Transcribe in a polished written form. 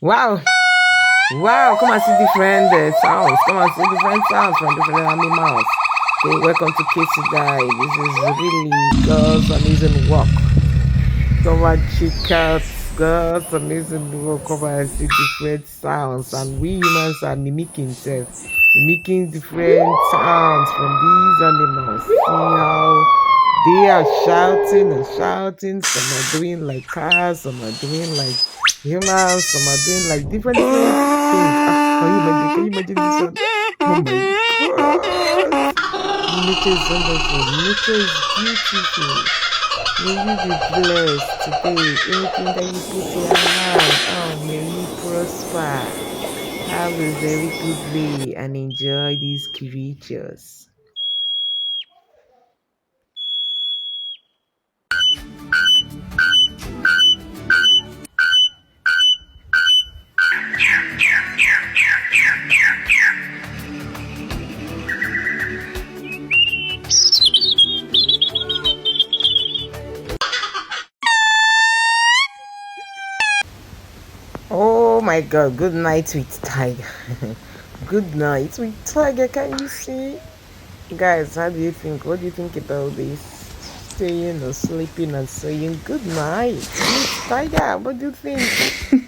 Wow, wow, come and see different sounds. Come and see different sounds from different animals. Okay, welcome to Casey Guy. This is really God's amazing work. Come and check out God's amazing work. Come and see different sounds. And we humans are mimicking self, mimicking different sounds from these animals. See how they are shouting and shouting. Some are doing like cars, some are doing like humans, some are doing like different things. Can you imagine? Can you imagine this one? Oh my god! Nature is wonderful. Nature is beautiful. May you be blessed today. Anything that you put in your hand, oh, may you prosper. Have a very good day and enjoy these creatures. Oh my god, good night with Tiger. Good night with Tiger, can you see? Guys, how do you think? What do you think about this? Staying or sleeping and saying good night with Tiger, what do you think?